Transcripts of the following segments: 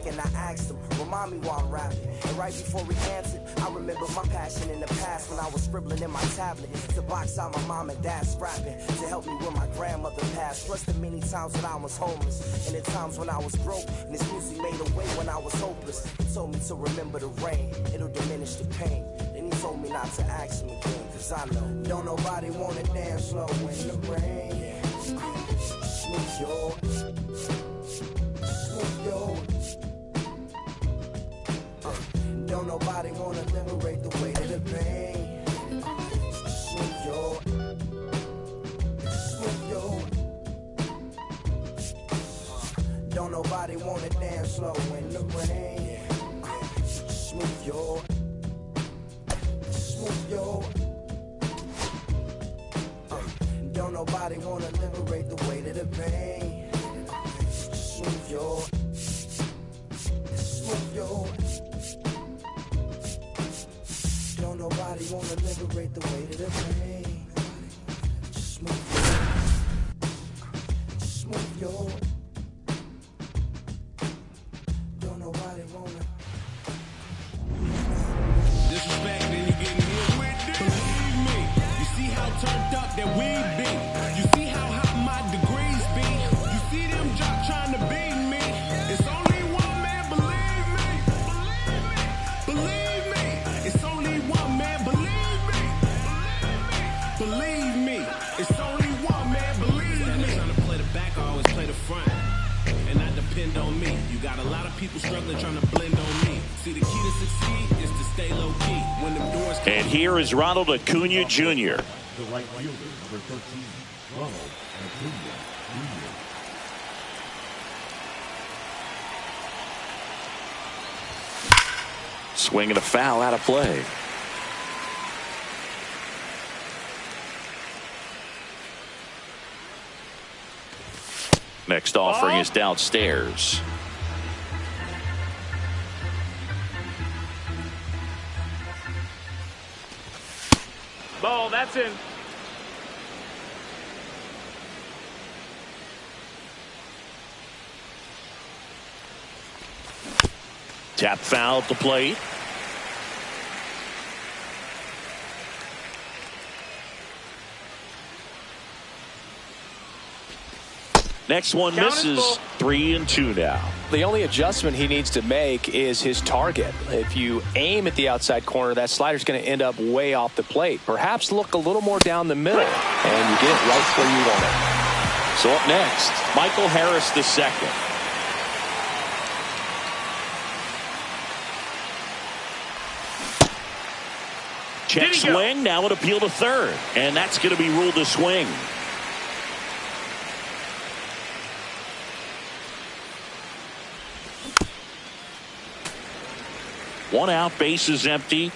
back and I asked him, remind me why I'm rapping. And right before he answered, I remember my passion in the past when I was scribbling in my tablet to box out my mom and dad's scrapping to help me when my grandmother passed. Plus the many times that I was homeless and the times when I was broke. And this music made a way when I was hopeless. He told me to remember the rain, it'll diminish the pain. Then he told me not to ask him again, cause I know don't nobody wanna dance slow in the rain. Smooth yo, smooth yo. Don't nobody wanna liberate the weight of the pain. Smooth yo, smooth yo. Don't nobody wanna dance slow in the rain. Smooth yo, smooth yo. Don't nobody wanna liberate the weight of the pain. Smooth yo, smooth yo. Don't nobody wanna liberate the weight of the pain. Smooth yo, smooth yo. Don't nobody wanna. Disrespect, then you getting hit with. Believe me, you see how turned up that we be. You see how high my degrees be. You see them jock trying to beat me. It's only one man, believe me. Believe me. It's only one man, believe me. Believe me. It's only one man, believe me. Trying to play the back, I always play the front. And I depend on me. You got a lot of people struggling trying to blend on me. See, the key to succeed is to stay low key. When the doors come. And here is Ronald Acuna Jr. The right fielder, number 13, Ronald Acuna Jr. Swing and a foul out of play. Next offering is downstairs. Ball, that's in. Tap foul at the plate. Next one misses. 3-2 now. The only adjustment he needs to make is his target. If you aim at the outside corner, that slider's going to end up way off the plate. Perhaps look a little more down the middle, and you get it right where you want it. So up next, Michael Harris II. Check swing, now an appeal to third, and that's going to be ruled a swing. One out, base is empty.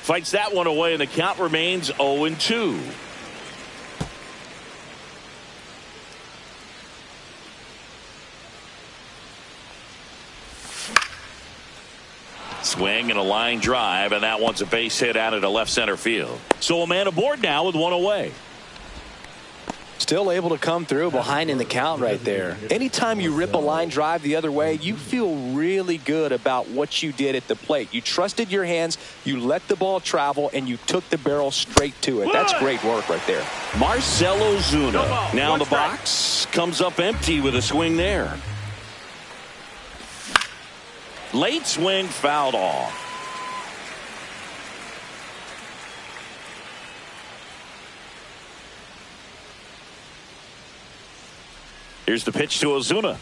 Fights that one away, and the count remains 0-2. Swing and a line drive, and that one's a base hit out into left center field. So a man aboard now with one away. Still able to come through behind in the count right there. Anytime you rip a line drive the other way, you feel really good about what you did at the plate. You trusted your hands, you let the ball travel, and you took the barrel straight to it. That's great work right there. Marcell Ozuna now in the box. Comes up empty with a swing there. Late swing fouled off. Here's the pitch to Ozuna.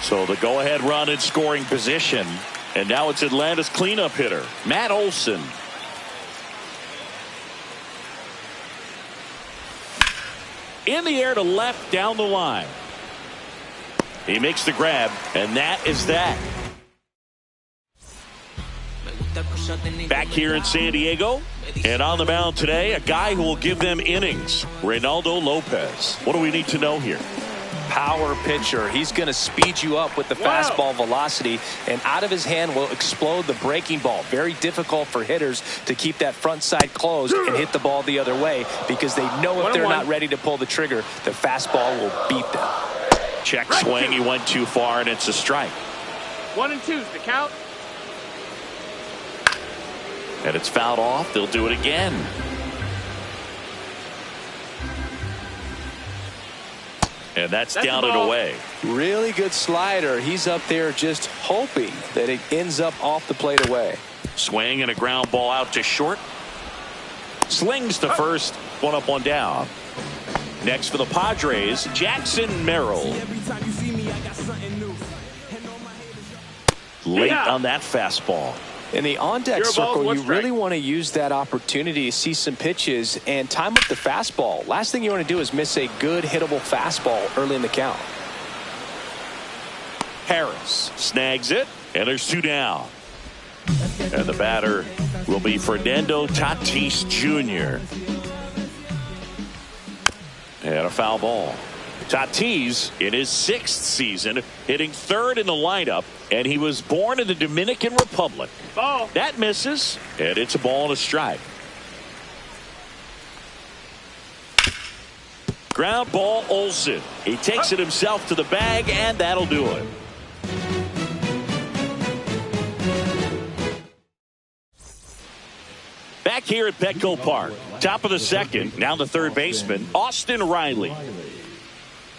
So the go-ahead run in scoring position. And now it's Atlanta's cleanup hitter, Matt Olson. In the air to left down the line. He makes the grab, and that is that. Back here in San Diego, and on the mound today, a guy who will give them innings, Reynaldo Lopez. What do we need to know here? power pitcher. He's going to speed you up with the fastball velocity, and out of his hand will explode the breaking ball. Very difficult for hitters to keep that front side closed and hit the ball the other way, because they know if they're not ready to pull the trigger, the fastball will beat them. Check swing. He went too far, and it's a strike. 1 and 2's the count. And it's fouled off. They'll do it again. And that's down and away. Really good slider. He's up there just hoping that it ends up off the plate away. Swing and a ground ball out to short. Slings to first. One up, one down. Next for the Padres, Jackson Merrill. Late on that fastball. In the on-deck circle, you really want to use that opportunity to see some pitches and time up the fastball. Last thing you want to do is miss a good hittable fastball early in the count. Harris snags it, and there's 2 down. And the batter will be Fernando Tatis Jr. And a foul ball. Tatis, in his 6th season, hitting 3rd in the lineup, and he was born in the Dominican Republic. Ball. That misses, and it's a ball and a strike. Ground ball, Olsen. He takes it himself to the bag, and that'll do it. Back here at Petco Park, top of the 2nd, now the 3rd baseman, Austin Riley.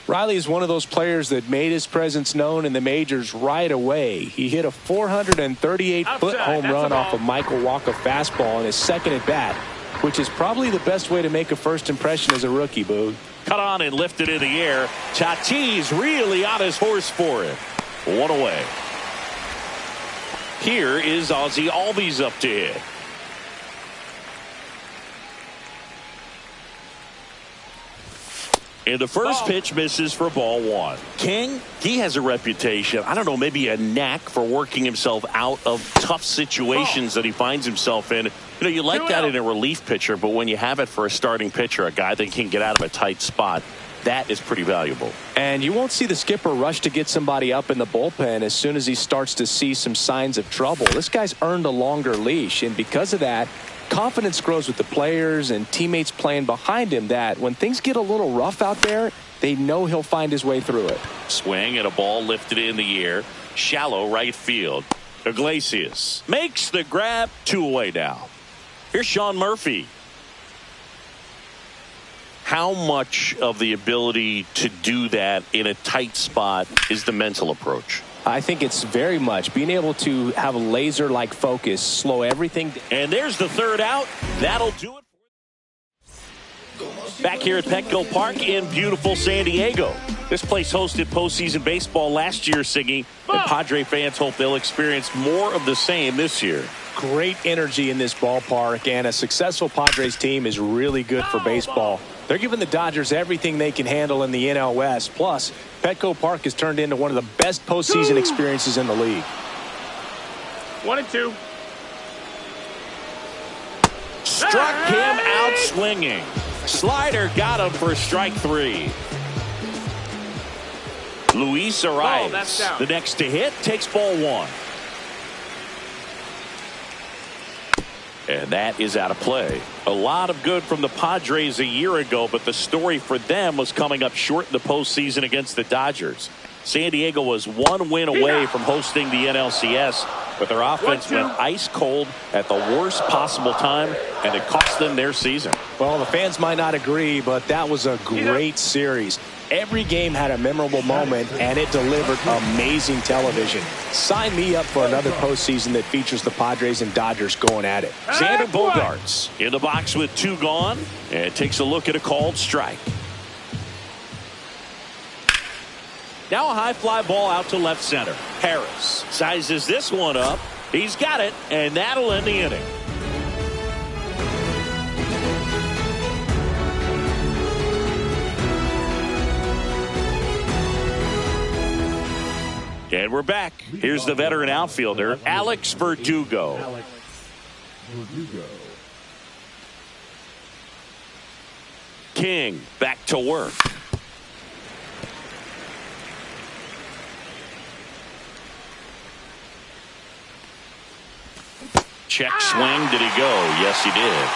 Riley is one of those players that made his presence known in the majors right away. He hit a 438-foot home run off a Michael Wacha fastball in his 2nd at bat, which is probably the best way to make a first impression as a rookie, Boog. Cut on and lifted in the air. Tatis really on his horse for it. 1 away. Here is Ozzie Albies up to hit. And the first pitch misses for ball 1. King, he has a reputation, I don't know, maybe a knack for working himself out of tough situations that he finds himself in. You know, you like that in a relief pitcher, but when you have it for a starting pitcher, a guy that can get out of a tight spot, that is pretty valuable. And you won't see the skipper rush to get somebody up in the bullpen as soon as he starts to see some signs of trouble. This guy's earned a longer leash, and because of that, confidence grows with the players and teammates playing behind him, that when things get a little rough out there, they know he'll find his way through it. Swing and a ball lifted in the air. Shallow right field. Iglesias makes the grab. 2 away now. Here's Sean Murphy. How much of the ability to do that in a tight spot is the mental approach? I think it's very much being able to have a laser-like focus, slow everything. And there's the 3rd out. That'll do it. Back here at Petco Park in beautiful San Diego. This place hosted postseason baseball last year, Siggy, and Padre fans hope they'll experience more of the same this year. Great energy in this ballpark, and a successful Padres team is really good for baseball. They're giving the Dodgers everything they can handle in the NL West. Plus, Petco Park has turned into one of the best postseason experiences in the league. 1 and 2. Struck him out swinging. Slider got him for strike 3. Luis Arias, the next to hit, takes ball 1. And that is out of play. A lot of good from the Padres a year ago, but the story for them was coming up short in the postseason against the Dodgers. San Diego was 1 win away from hosting the NLCS, but their offense went ice cold at the worst possible time, and it cost them their season. Well, the fans might not agree, but that was a great series. Every game had a memorable moment, and it delivered amazing television. Sign me up for another postseason that features the Padres and Dodgers going at it. Xander Bogaerts in the box with 2 gone, and takes a look at a called strike. Now a high fly ball out to left center. Harris sizes this one up. He's got it, and that'll end the inning. And we're back. Here's the veteran outfielder, Alex Verdugo. King back to work. Check swing. Did he go? Yes, he did.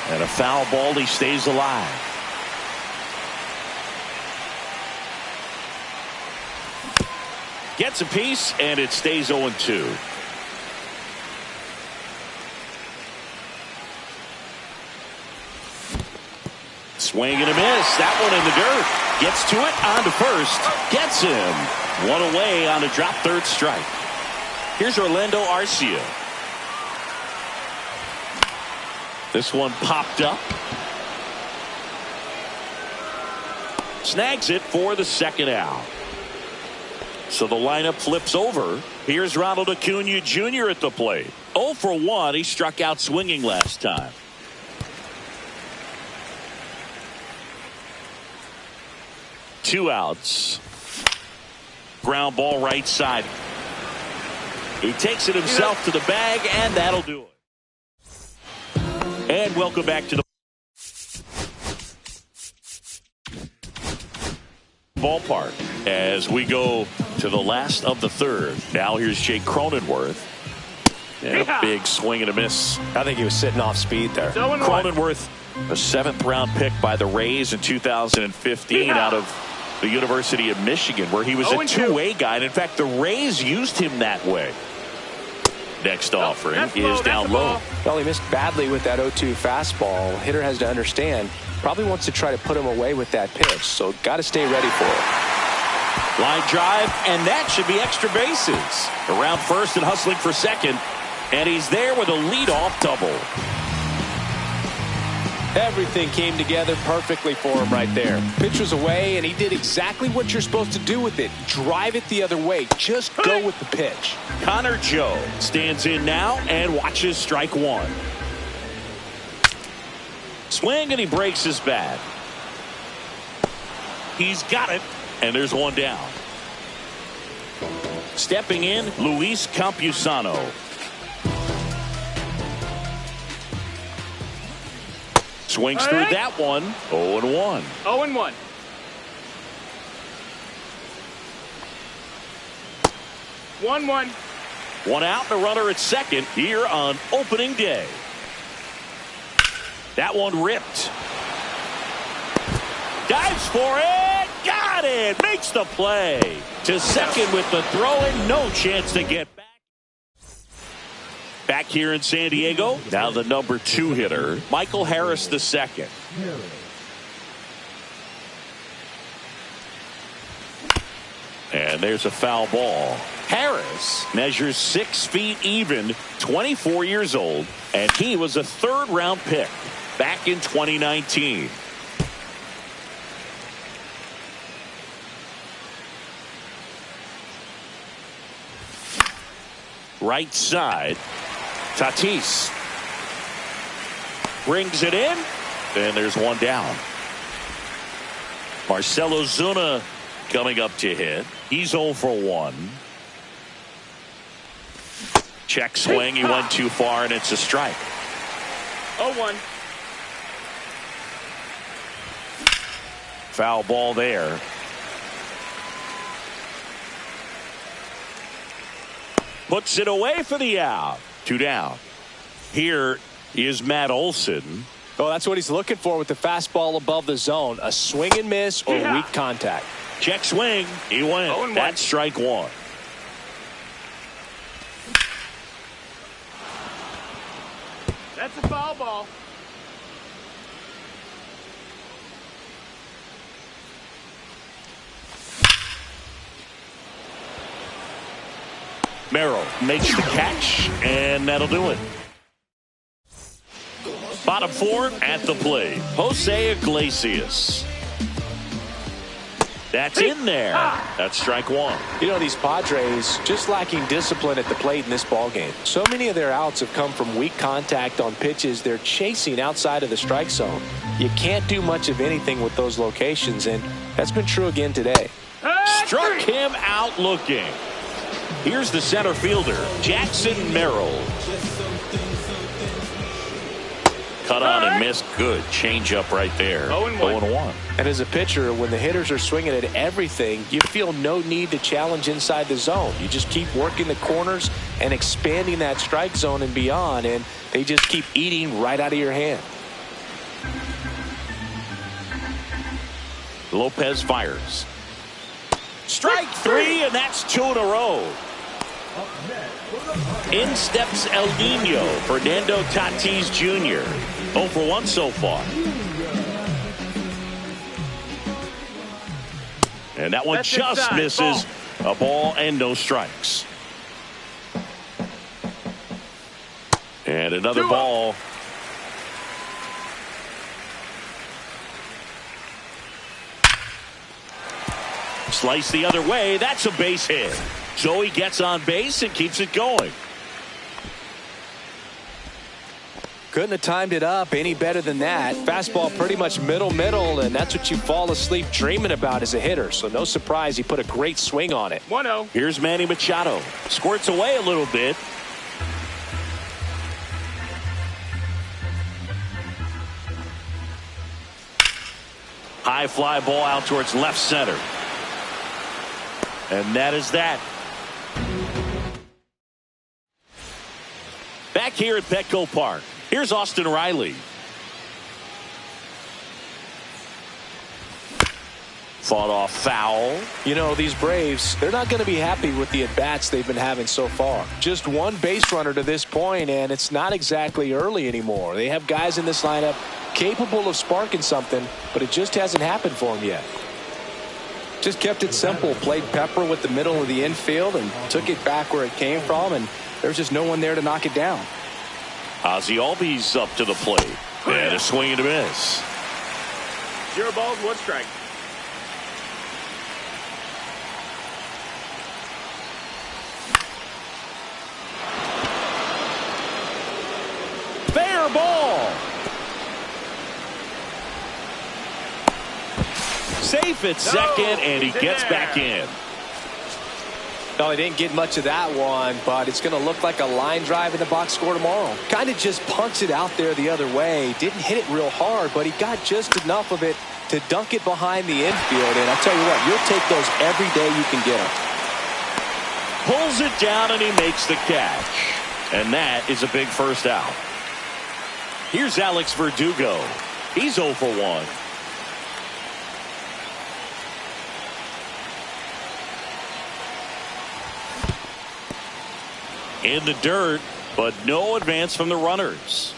0-2. And a foul ball. He stays alive. Gets a piece, and it stays 0-2. Swing and a miss. That one in the dirt. Gets to it, on to first. Gets him. One away on a drop third strike. Here's Orlando Arcia. This one popped up. Snags it for the second out. So the lineup flips over. Here's Ronald Acuna Jr. at the plate. 0 for 1. He struck out swinging last time. Two outs. Ground ball right side. He takes it himself to the bag, and that'll do it. And welcome back to the ballpark as we go to the last of the third. Now here's Jake Cronenworth. And a big swing and a miss. I think he was sitting off speed there. Cronenworth, a 7th round pick by the Rays in 2015 out of the University of Michigan, where he was a two-way guy. And in fact, the Rays used him that way. Next offering is down low. Well, he missed badly with that 0-2 fastball. Hitter has to understand, probably wants to try to put him away with that pitch, so got to stay ready for it. Line drive, and that should be extra bases. Around first and hustling for second, and he's there with a leadoff double. Everything came together perfectly for him right there. Pitch was away, and he did exactly what you're supposed to do with it. Drive it the other way. Just go with the pitch. Connor Joe stands in now and watches strike one. Swing, and he breaks his bat. He's got it, and there's one down. Stepping in, Luis Campusano. Swings through that one. 0-1. 0-1. One out and a runner at second here on opening day. That one ripped. Dives for it. Got it. Makes the play. To second with the throw and no chance to get back. Back here in San Diego, now the number 2 hitter, Michael Harris II. And there's a foul ball. Harris measures 6 feet even, 24 years old, and he was a 3rd round pick back in 2019. Right side. Tatis brings it in, and there's one down. Marcell Ozuna coming up to hit. He's 0 for 1. Check swing. He went too far, and it's a strike. 0-1. Foul ball there. Puts it away for the out. 2 down. Here is Matt Olson. Oh, that's what he's looking for with the fastball above the zone. A swing and miss or weak contact. Check swing. He went. That's strike one. That's a foul ball. Merrill makes the catch, and that'll do it. Bottom 4 at the plate. Jose Iglesias. That's in there. That's strike one. You know, these Padres just lacking discipline at the plate in this ballgame. So many of their outs have come from weak contact on pitches they're chasing outside of the strike zone. You can't do much of anything with those locations, and that's been true again today. Struck him out looking. Here's the center fielder, Jackson Merrill. cut on and missed. Good changeup right there. 0-1. And as a pitcher, when the hitters are swinging at everything, you feel no need to challenge inside the zone. You just keep working the corners and expanding that strike zone and beyond, and they just keep eating right out of your hand. Lopez fires. Strike 3, and that's 2 in a row. In steps El Nino, Fernando Tatis Jr. 0 for 1 so far. And that one That's just inside. misses. A ball and no strikes. And another 2-0. ball. Slice the other way. That's a base hit. So he gets on base and keeps it going. Couldn't have timed it up any better than that. Fastball pretty much middle, and that's what you fall asleep dreaming about as a hitter. So no surprise he put a great swing on it. 1-0. Here's Manny Machado. Squirts away a little bit. High fly ball out towards left center. And that is that. Back here at Petco Park, here's Austin Riley. Fought off foul. You know, these Braves, they're not going to be happy with the at-bats they've been having so far. Just one base runner to this point, and it's not exactly early anymore. They have guys in this lineup capable of sparking something, but it just hasn't happened for them yet. Just kept it simple, played pepper with the middle of the infield and took it back where it came from, and there's just no one there to knock it down. Ozzie Albies up to the plate. And a swing and a miss. 0 balls, 1 strike. Fair ball. Safe at second, and he gets back in. No, he didn't get much of that one, but it's going to look like a line drive in the box score tomorrow. Kind of just punts it out there the other way. Didn't hit it real hard, but he got just enough of it to dunk it behind the infield. And I'll tell you what, you'll take those every day you can get them. Pulls it down, and he makes the catch. And that is a big first out. Here's Alex Verdugo. He's 0 for 1. In the dirt, but no advance from the runners.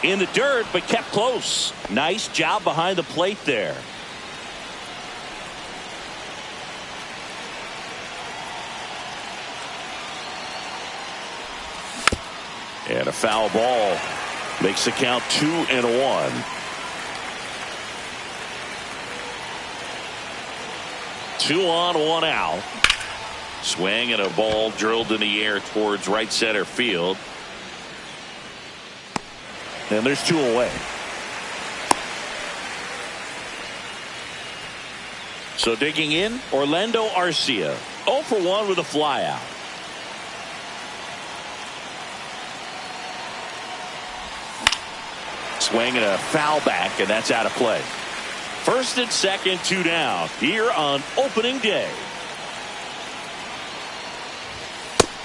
In the dirt, but kept close. Nice job behind the plate there. And a foul ball makes the count 2-1. 2 on, 1 out. Swing and a ball drilled in the air towards right center field. And there's 2 away. So digging in, Orlando Arcia. 0 for 1 with a fly out. Swing and a foul back, and that's out of play. First and second, 2 down here on opening day.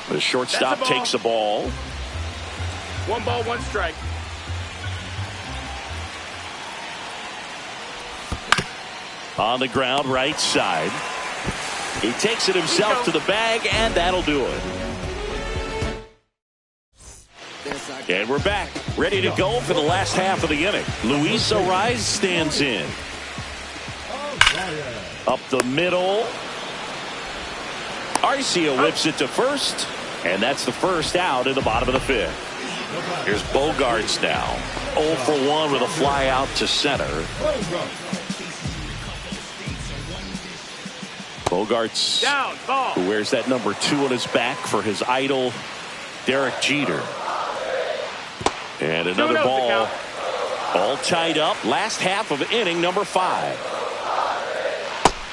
The shortstop takes the ball. 1 ball, 1 strike. On the ground, right side. He takes it himself to the bag, and that'll do it. And we're back, ready to go for the last half of the inning. Luis Arraez stands in. Up the middle. Arcia whips it to first, and that's the first out in the bottom of the 5th. Here's Bogaerts now. 0 for 1 with a fly out to center. Bogaerts, Down, ball. who wears that number 2 on his back for his idol, Derek Jeter. And another ball. All tied up. Last half of inning number 5.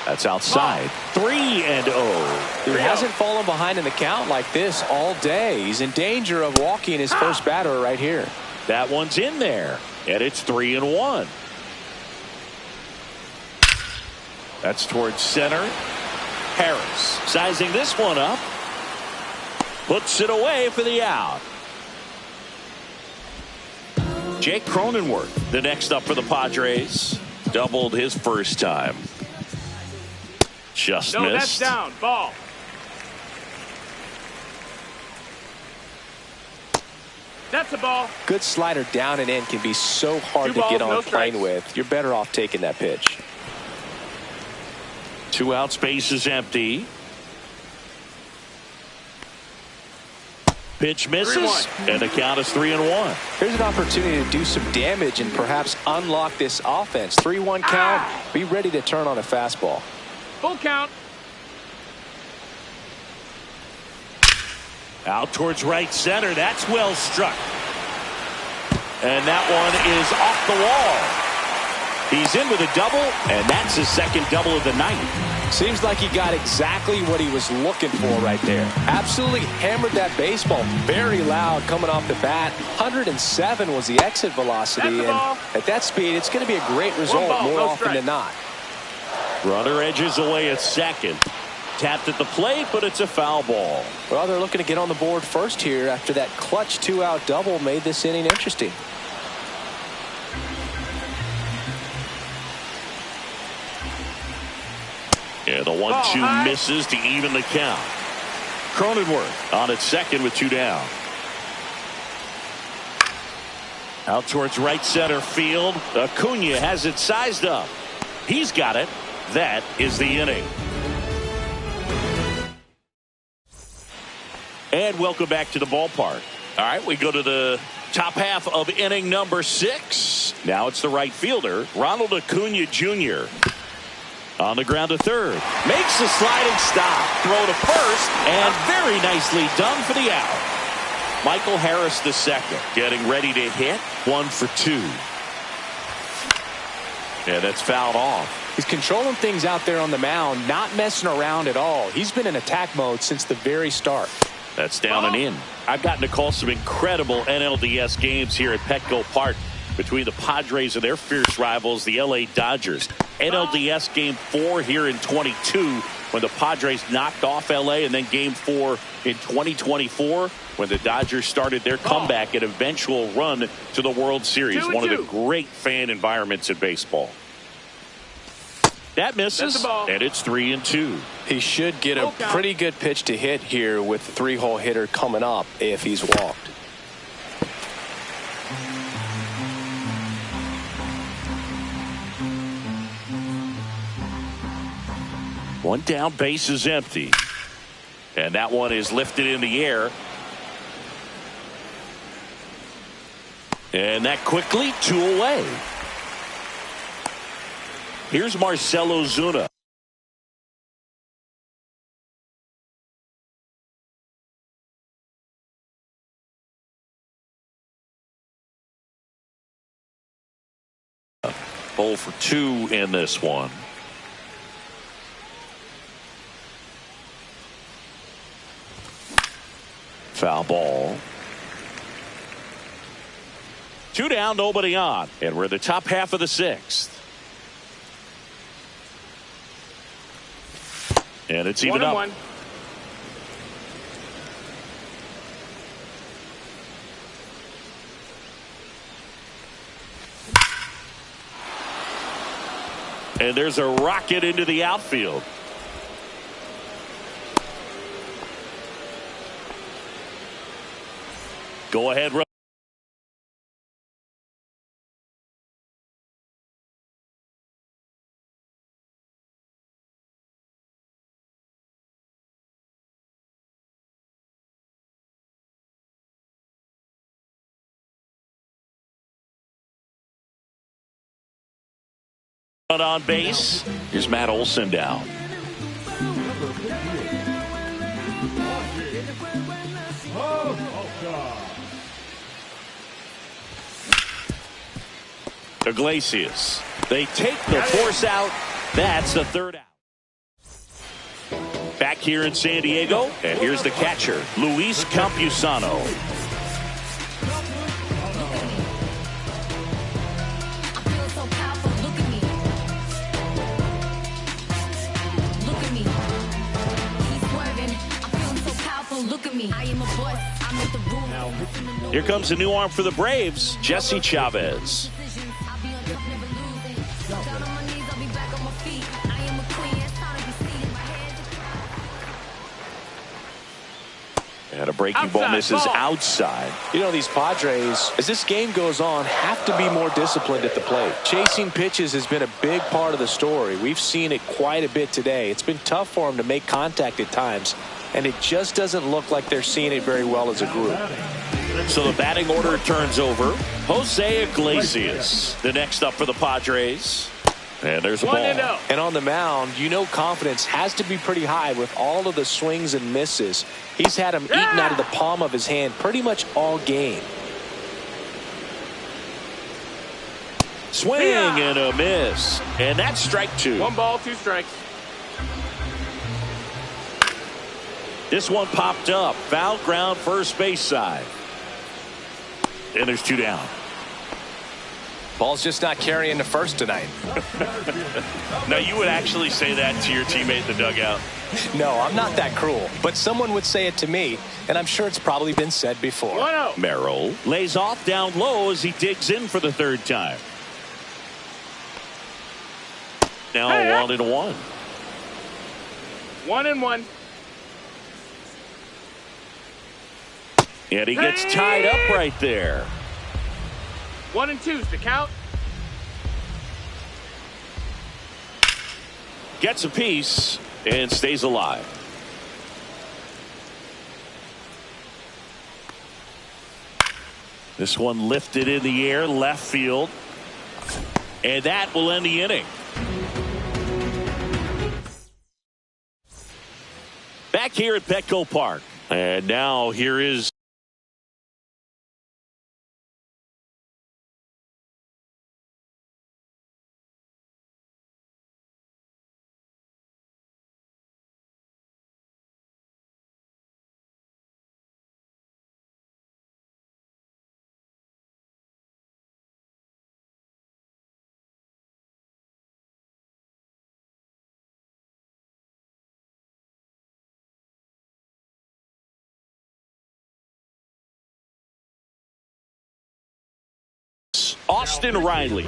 That's outside. 3-0. He hasn't fallen behind in the count like this all day. He's in danger of walking his first batter right here. That one's in there, and it's 3-1. That's towards center. Harris sizing this one up. Puts it away for the out. Jake Cronenworth, the next up for the Padres. Doubled his first time. Just No, missed. that's down. Ball. That's a ball. Good slider down and in can be so hard 2 to balls, get no on strikes. plane with. You're better off taking that pitch. 2 outs, base is empty. Pitch misses, 3-1. and the count is 3-1. Here's an opportunity to do some damage and perhaps unlock this offense. 3-1 count. Be ready to turn on a fastball. Full count. Out towards right center. That's well struck. And that one is off the wall. He's in with a double, and that's his second double of the night. Seems like he got exactly what he was looking for right there. Absolutely hammered that baseball very loud coming off the bat. 107 was the exit velocity, That's the and ball. at that speed, it's going to be a great result ball, more no often strike. than not. Runner edges away at second. Tapped at the plate, but it's a foul ball. Well, they're looking to get on the board first here after that clutch 2-out double made this inning interesting. Yeah, the 1-2 misses to even the count. Cronenworth on at second with 2 down. Out towards right center field. Acuna has it sized up. He's got it. That is the inning. And welcome back to the ballpark. All right, we go to the top half of inning number 6. Now it's the right fielder, Ronald Acuna Jr. On the ground to third. Makes a sliding stop. Throw to first. And very nicely done for the out. Michael Harris the second. Getting ready to hit. 1 for 2. Yeah, that's fouled off. He's controlling things out there on the mound, not messing around at all. He's been in attack mode since the very start. That's down and in. I've gotten to call some incredible NLDS games here at Petco Park between the Padres and their fierce rivals, the LA Dodgers. NLDS Game 4 here in 22 when the Padres knocked off LA, and then Game 4 in 2024 when the Dodgers started their comeback and eventual run to the World Series. One of the great fan environments in baseball. That misses, and it's 3-2. He should get a pretty good pitch to hit here with the 3-hole hitter coming up if he's walked. One down, base is empty. And that one is lifted in the air. And that quickly 2 away. Here's Marcell Ozuna. Bowl for 2 in this one. Foul ball. 2 down, nobody on. And we're in the top half of the 6th. And it's even up. 1-1. And there's a rocket into the outfield. Go ahead. On base. Here's Matt Olson down. Iglesias. They take the force out. That's the 3rd out. back here in San Diego. And here's the catcher, Luis Campusano. Here comes a new arm for the Braves, Jesse Chavez. And a breaking ball misses outside. You know, these Padres, as this game goes on, have to be more disciplined at the plate. Chasing pitches has been a big part of the story. We've seen it quite a bit today. It's been tough for them to make contact at times, and it just doesn't look like they're seeing it very well as a group. So the batting order turns over. Jose Iglesias, the next up for the Padres. And there's a ball. And on the mound, you know confidence has to be pretty high with all of the swings and misses. He's had them eaten out of the palm of his hand pretty much all game. Swing and a miss. And that's strike 2. 1 ball, 2 strikes. This one popped up. Foul ground, first base side. And there's 2 down. Ball's just not carrying the first tonight. Now, you would actually say that to your teammate in the dugout? No, I'm not that cruel. But someone would say it to me, and I'm sure it's probably been said before. 1-0. Merrill lays off down low as he digs in for the 3rd time. Now 1-1. 1-1. And he gets tied up right there. 1-2's the count. Gets a piece and stays alive. This one lifted in the air, left field. And that will end the inning. Back here at Petco Park. And now here is Austin Riley.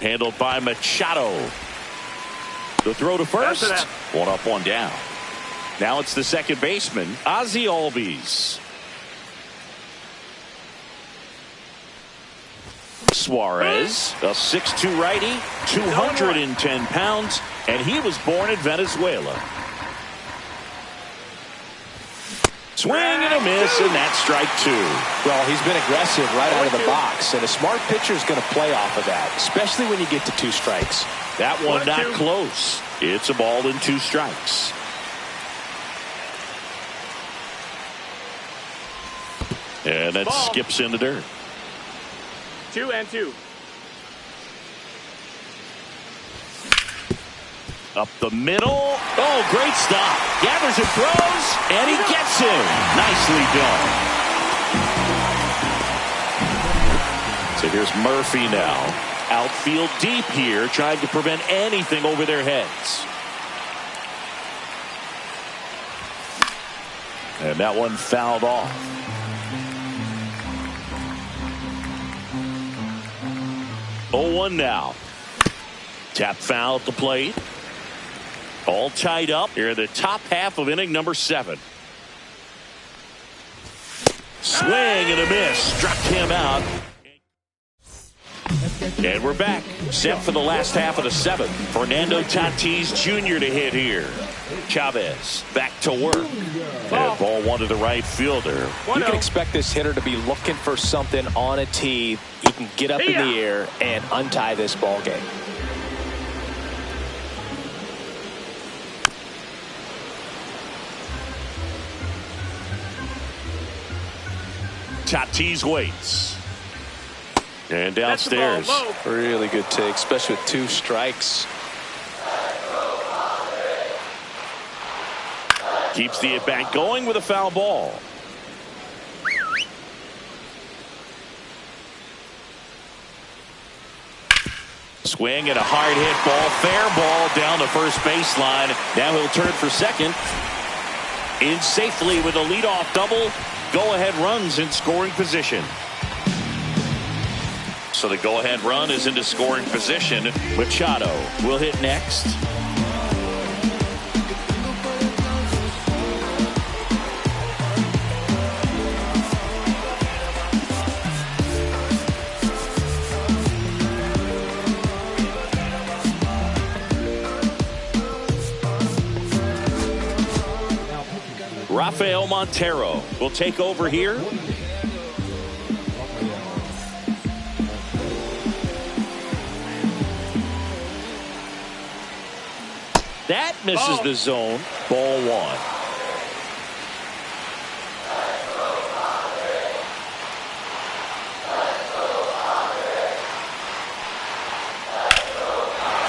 Handled by Machado. The throw to first. 1 up, 1 down. Now it's the second baseman, Ozzie Albies. Suarez, a 6'2 righty, 210 pounds, and he was born in Venezuela. Swing and a miss, and that's strike 2. Well, he's been aggressive right out of the box, and a smart pitcher is going to play off of that, especially when you get to 2 strikes. That one not close. It's a ball and 2 strikes. And that skips in the dirt. 2-2. Up the middle. Oh, great stop. Gathers and throws, and he gets him. Nicely done. So here's Murphy now. Outfield deep here, trying to prevent anything over their heads. And that one fouled off. Oh, 1 now. Tap foul at the plate. All tied up here in the top half of inning number 7. Swing and a miss. Struck him out. And we're back. Set for the last half of the 7th. Fernando Tatis Jr. to hit here. Chavez back to work. And ball 1 to the right fielder. You can expect this hitter to be looking for something on a tee. He can get up in the air and untie this ball game. Tatis waits. And That's the ball downstairs. low. Really good take, especially with 2 strikes. Keeps the at-bat going with a foul ball. Swing and a hard hit ball. Fair ball down the first baseline. Now he'll turn for second. In safely with a leadoff double. Go-ahead runs in scoring position. So the go-ahead run is into scoring position. Machado will hit next. Rafael Montero will take over here. That misses the zone. Ball 1.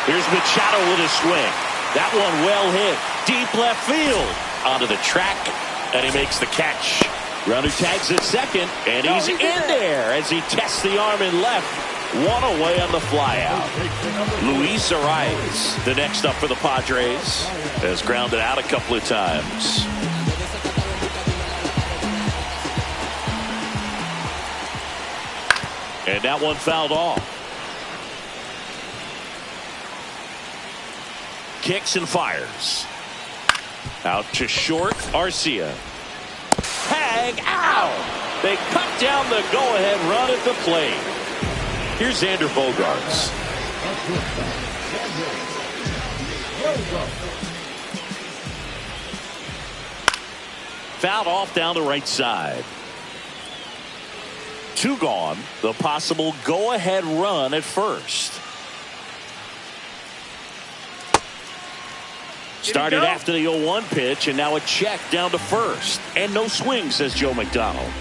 Here's Machado with a swing. That one well hit. Deep left field. Onto the track, and he makes the catch. Runner tags at second, and he's in there as he tests the arm in left. 1 away on the flyout. Luis Arias, the next up for the Padres, has grounded out a couple of times. And that one fouled off. Kicks and fires. Out to short, Arcia. Tag out. They cut down the go-ahead run at the plate. Here's Xander Bogaerts. Fouled off down the right side. 2 gone. The possible go-ahead run at first. Started after the 0-1 pitch, and now a check down to first. And no swing, says Joe McDonald.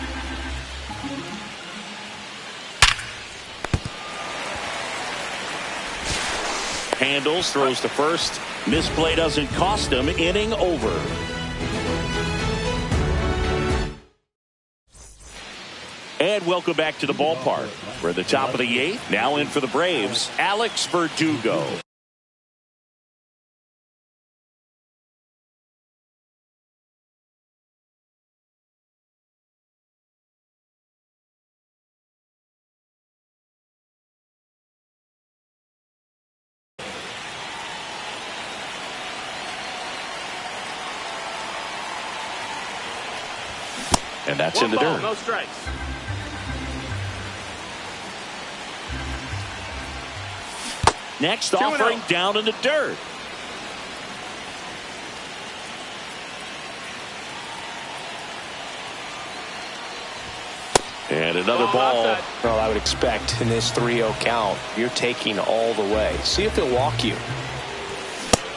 Handles, throws to first. Misplay doesn't cost him. Inning over. And welcome back to the ballpark. We're at the top of the 8th. Now in for the Braves, Alex Verdugo. And that's in the dirt. No strikes. Next offering down in the dirt. And another ball. Well, I would expect in this 3-0 count, you're taking all the way. See if he'll walk you.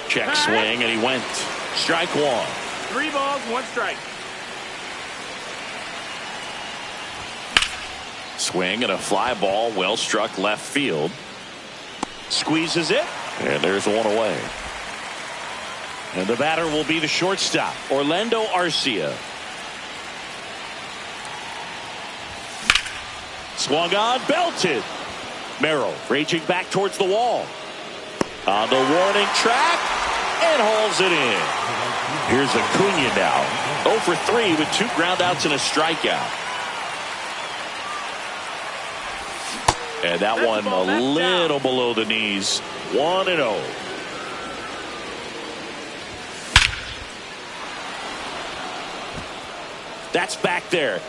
Check swing, and he went. Strike 1. 3 balls, 1 strike. Swing and a fly ball, well struck left field. Squeezes it, and there's 1 away. And the batter will be the shortstop, Orlando Arcia. Swung on, belted. Merrill raging back towards the wall. On the warning track, and hauls it in. Here's Acuna now. 0 for 3 with 2 groundouts and a strikeout. And that one a little below the knees. 1-0. That's back there.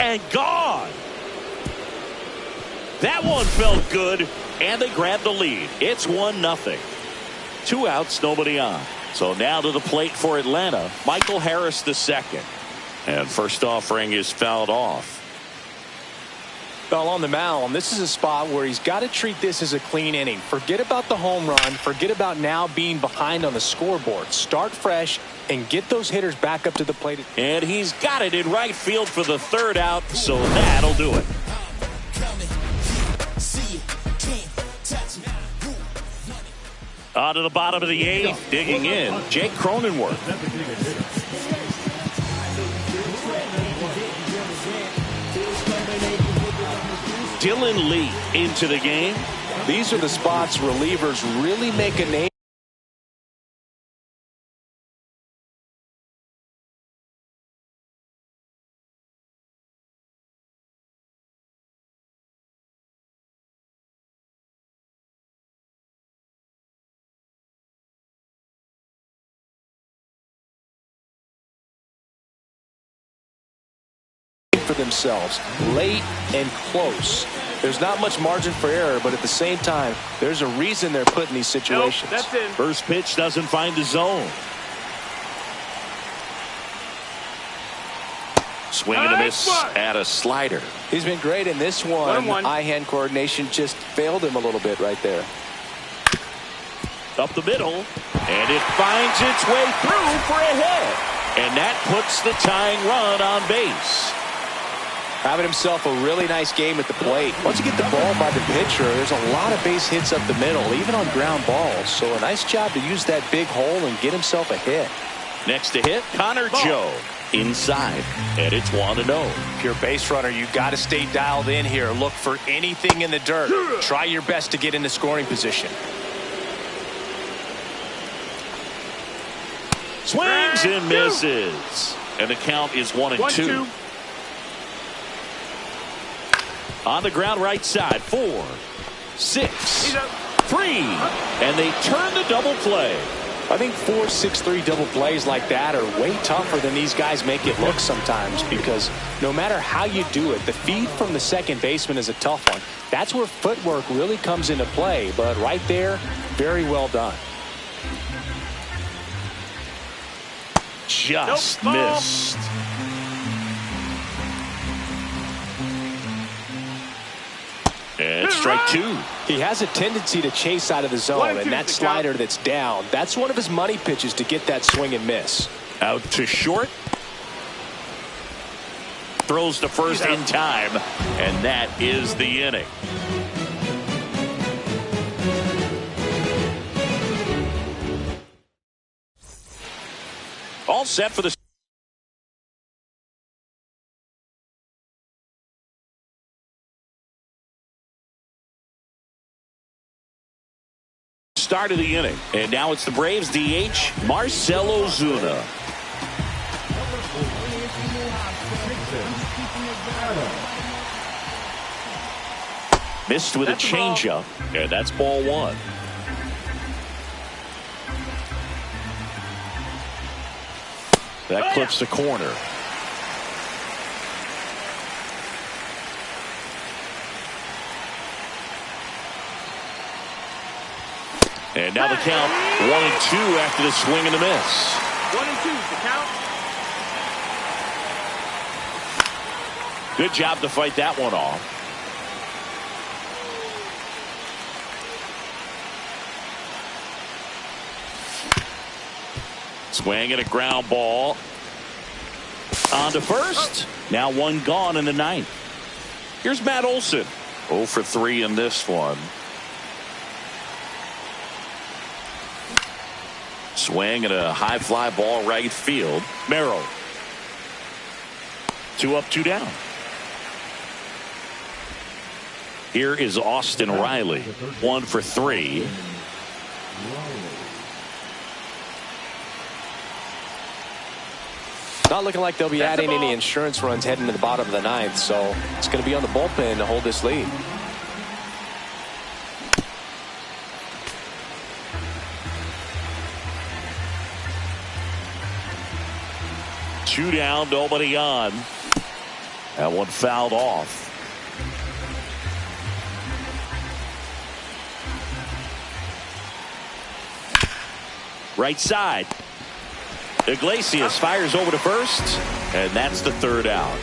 And gone. That one felt good. And they grabbed the lead. It's 1-0. 2 outs, nobody on. So now to the plate for Atlanta, Michael Harris II. And first offering is fouled off. Well, on the mound, this is a spot where he's got to treat this as a clean inning. Forget about the home run. Forget about now being behind on the scoreboard. Start fresh and get those hitters back up to the plate. And he's got it in right field for the third out, so that'll do it. On to the bottom of the eighth, digging in, Jake Cronenworth. Dylan Lee into the game. These are the spots relievers really make a name. For themselves late and close. There's not much margin for error, but at the same time, there's a reason they're put in these situations. Nope, that's it. First pitch doesn't find the zone. Swing and a miss at a slider. He's been great in this one. 1-1. Eye-hand coordination just failed him a little bit right there. Up the middle, and it finds its way through for a hit. And that puts the tying run on base. Having himself a really nice game at the plate. Once you get the ball by the pitcher, there's a lot of base hits up the middle, even on ground balls. So a nice job to use that big hole and get himself a hit. Next to hit, Connor Joe. Inside, and it's 1-0. If you're a base runner, you got to stay dialed in here. Look for anything in the dirt. Try your best to get into scoring position. Swings and misses. And the count is 1-2. On the ground right side, 4, 6, 3, and they turn the double play. I think 4-6-3 double plays like that are way tougher than these guys make it look sometimes, because no matter how you do it, the feed from the second baseman is a tough one. That's where footwork really comes into play, but right there, very well done. Just missed. And strike 2. He has a tendency to chase out of the zone, and that slider that's down, that's one of his money pitches to get that swing and miss. Out to short. Throws to first in time, and that is the inning. All set for the start of the inning. And now it's the Braves DH, Marcell Ozuna. Missed with a changeup, and that's ball 1. That clips the corner. And now the count 1-2 after the swing and the miss. 1-2 the count. Good job to fight that one off. Swing and a ground ball. On to first. Now one gone in the ninth. Here's Matt Olson. 0 for 3 in this one. Swing and a high fly ball right field. Merrill. 2 up, 2 down. Here is Austin Riley. 1 for 3. Not looking like they'll be adding any insurance runs heading to the bottom of the ninth, so it's going to be on the bullpen to hold this lead. Two down, nobody on. That one fouled off. Right side. Iglesias fires over to first, and that's the third out.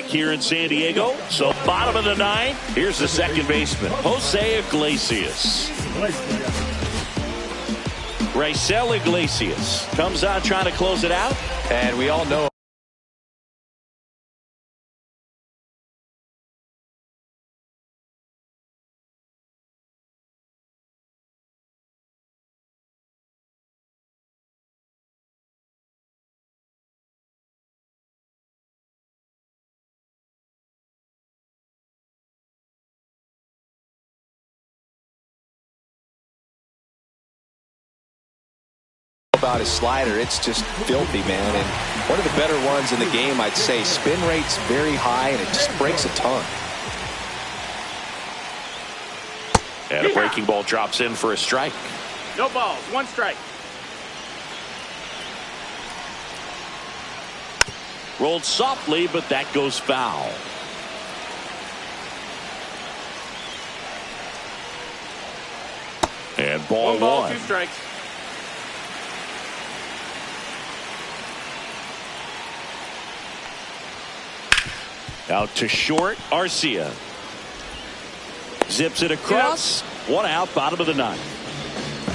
back here in San Diego. So bottom of the ninth, here's the second baseman, Jose Iglesias. Raisel Iglesias comes on trying to close it out. And we all know about his slider. It's just filthy, man. And one of the better ones in the game, I'd say. Spin rate's very high, and it just breaks a ton. And a breaking ball drops in for a strike. No balls, 1 strike. Rolled softly, but that goes foul. And ball 1 ball, 1. 2 strikes. Out to short, Arcia. Zips it across. 1 out, bottom of the ninth.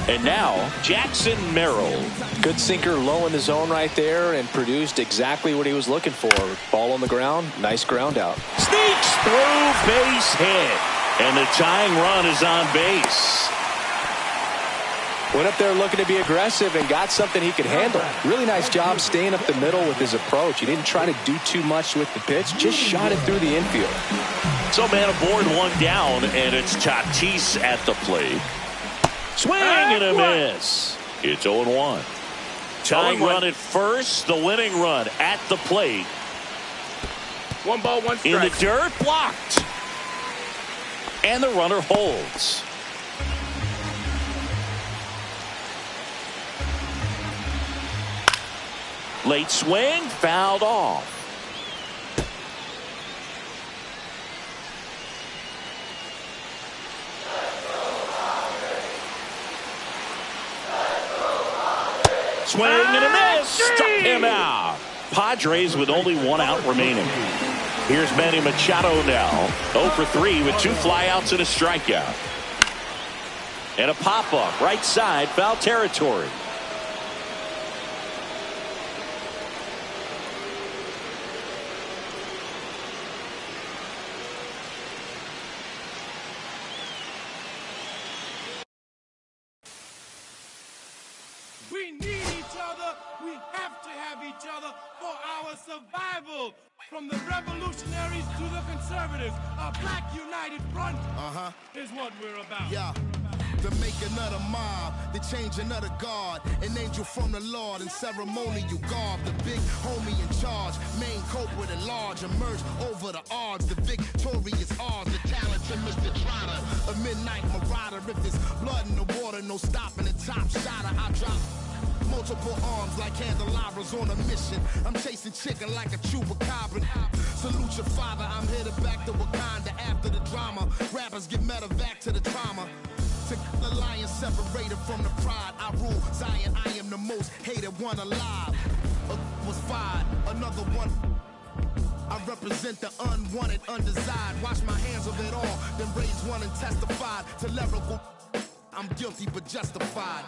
And now, Jackson Merrill. Good sinker low in the zone right there and produced exactly what he was looking for. Ball on the ground, nice ground out. Sneaks through, base hit. And the tying run is on base. Went up there looking to be aggressive and got something he could handle. Really nice job staying up the middle with his approach. He didn't try to do too much with the pitch, just shot it through the infield. So man aboard, 1 down, and it's Tatis at the plate. Swing and a miss. It's 0-1. Tying run at first, the winning run at the plate. 1 ball, 1 strike. In the dirt, blocked. And the runner holds. Late swing, fouled off. Swing and a miss. Struck him out. Padres with only 1 out remaining. Here's Manny Machado now. 0 for 3 with 2 flyouts and a strikeout. And a pop-up right side, foul territory. We need each other. We have to have each other for our survival. From the revolutionaries to the conservatives, a black united front is what we're about. Yeah. To make another mob, to change another guard, an angel from the Lord in ceremonial garb. The big homie in charge, main culprit at large, emerge over the odds. The victorious odds, the talented Mr. Trotter, a midnight marauder. If there's blood in the water, no stopping the top shotter. I drop multiple arms like candelabras on a mission. I'm chasing chicken like a chupacabra. Salute your father, I'm headed back to Wakanda after the drama. Rappers get medevac to the trauma. The lion separated from the pride. I rule Zion, I am the most hated one alive. Was fired, another one. I represent the unwanted, undesired. Wash my hands of it all, then raise one and testify to lyrical. I'm guilty but justified.